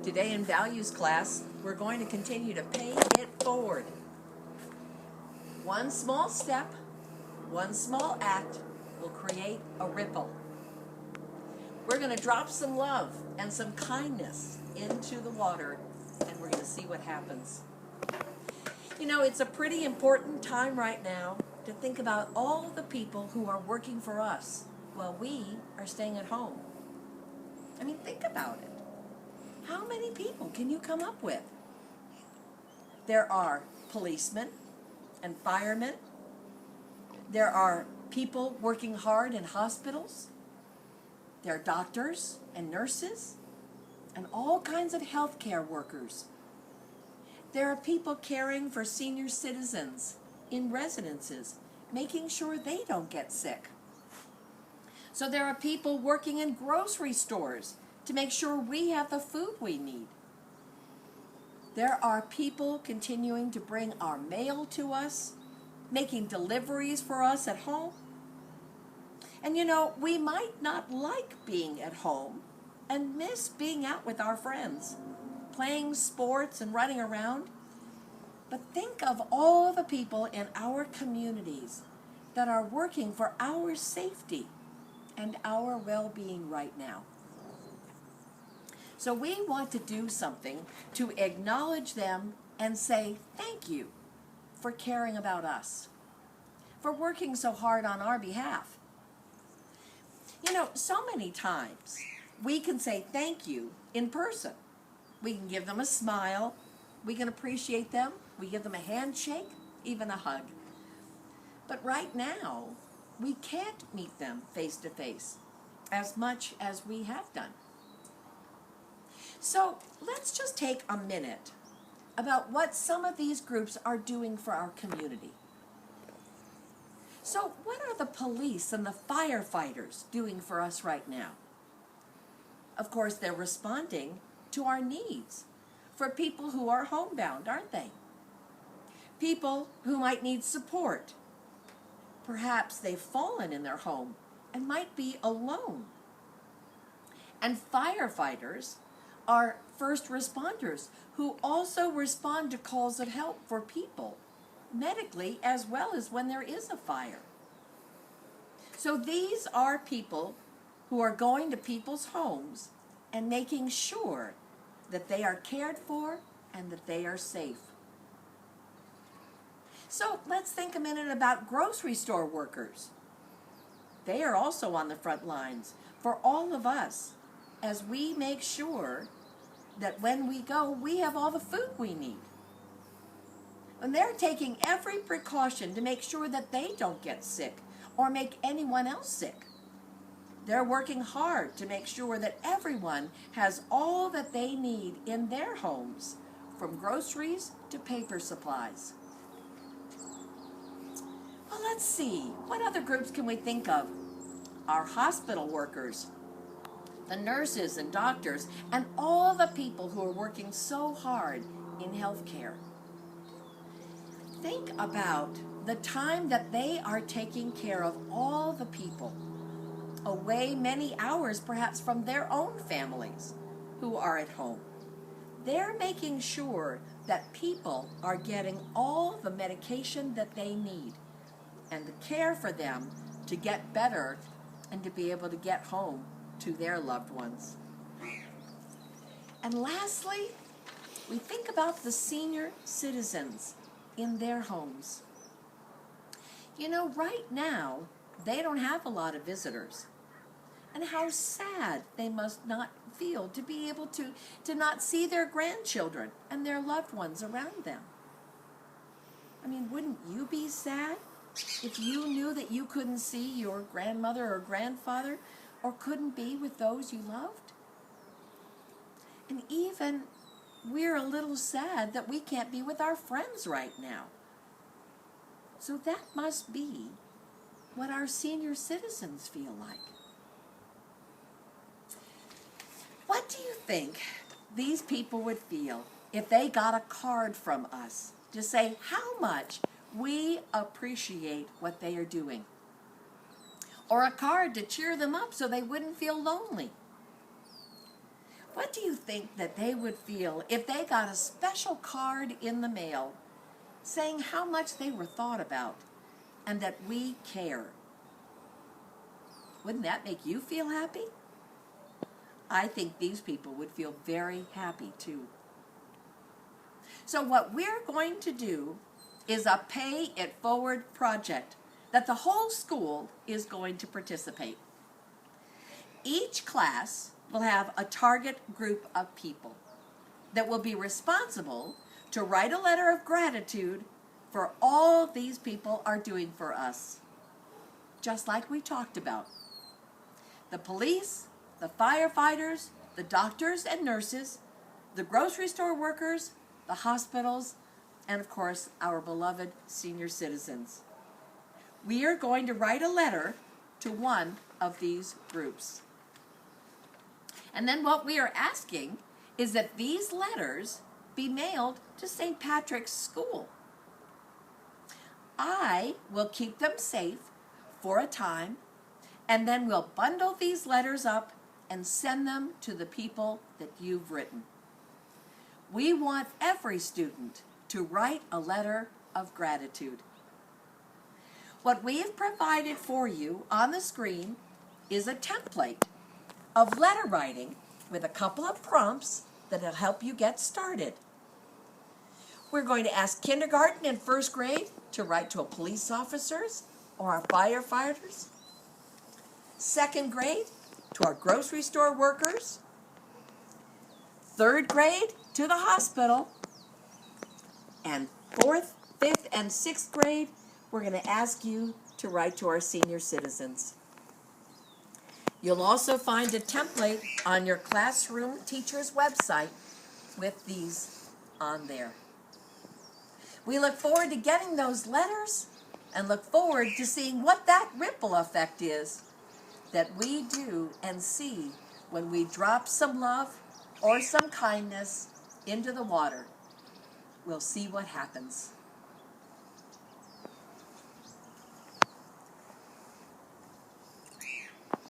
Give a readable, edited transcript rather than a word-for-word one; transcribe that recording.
Today in values class, we're going to continue to pay it forward. One small step, one small act will create a ripple. We're going to drop some love and some kindness into the water, and we're going to see what happens. You know, it's a pretty important time right now to think about all the people who are working for us while we are staying at home. I mean, think about it. How many people can you come up with? There are policemen and firemen. There are people working hard in hospitals. There are doctors and nurses and all kinds of healthcare workers. There are people caring for senior citizens in residences, making sure they don't get sick. So there are people working in grocery stores to make sure we have the food we need. There are people continuing to bring our mail to us, making deliveries for us at home. And you know, we might not like being at home and miss being out with our friends, playing sports and running around. But think of all the people in our communities that are working for our safety and our well-being right now. So we want to do something to acknowledge them and say thank you for caring about us, for working so hard on our behalf. You know, so many times we can say thank you in person. We can give them a smile, we can appreciate them, we give them a handshake, even a hug. But right now, we can't meet them face to face as much as we have done. So let's just take a minute about what some of these groups are doing for our community. So what are the police and the firefighters doing for us right now? Of course, they're responding to our needs for people who are homebound, aren't they? People who might need support. Perhaps they've fallen in their home and might be alone. And firefighters are first responders who also respond to calls of help for people, medically as well as when there is a fire. So these are people who are going to people's homes and making sure that they are cared for and that they are safe. So let's think a minute about grocery store workers. They are also on the front lines for all of us as we make sure that when we go, we have all the food we need. And they're taking every precaution to make sure that they don't get sick or make anyone else sick. They're working hard to make sure that everyone has all that they need in their homes, from groceries to paper supplies. Well, let's see. What other groups can we think of? Our hospital workers, the nurses and doctors, and all the people who are working so hard in healthcare. Think about the time that they are taking care of all the people, away many hours perhaps from their own families who are at home. They're making sure that people are getting all the medication that they need and the care for them to get better and to be able to get home to their loved ones. And lastly, we think about the senior citizens in their homes. You know, right now, they don't have a lot of visitors. And how sad they must not feel to be able to not see their grandchildren and their loved ones around them. I mean, wouldn't you be sad if you knew that you couldn't see your grandmother or grandfather or couldn't be with those you loved? And even we're a little sad that we can't be with our friends right now. So that must be what our senior citizens feel like. What do you think these people would feel if they got a card from us to say how much we appreciate what they are doing? Or a card to cheer them up so they wouldn't feel lonely? What do you think that they would feel if they got a special card in the mail saying how much they were thought about and that we care? Wouldn't that make you feel happy? I think these people would feel very happy too. So what we're going to do is a Pay It Forward project that the whole school is going to participate. Each class will have a target group of people that will be responsible to write a letter of gratitude for all these people are doing for us, just like we talked about. The police, the firefighters, the doctors and nurses, the grocery store workers, the hospitals, and of course, our beloved senior citizens. We are going to write a letter to one of these groups. And then what we are asking is that these letters be mailed to St. Patrick's School. I will keep them safe for a time, and then we'll bundle these letters up and send them to the people that you've written. We want every student to write a letter of gratitude. What we have provided for you on the screen is a template of letter writing with a couple of prompts that will help you get started. We're going to ask kindergarten and first grade to write to our police officers or our firefighters. Second grade to our grocery store workers. Third grade to the hospital. And fourth, fifth, and sixth grade, we're going to ask you to write to our senior citizens. You'll also find a template on your classroom teacher's website with these on there. We look forward to getting those letters and look forward to seeing what that ripple effect is that we do and see when we drop some love or some kindness into the water. We'll see what happens.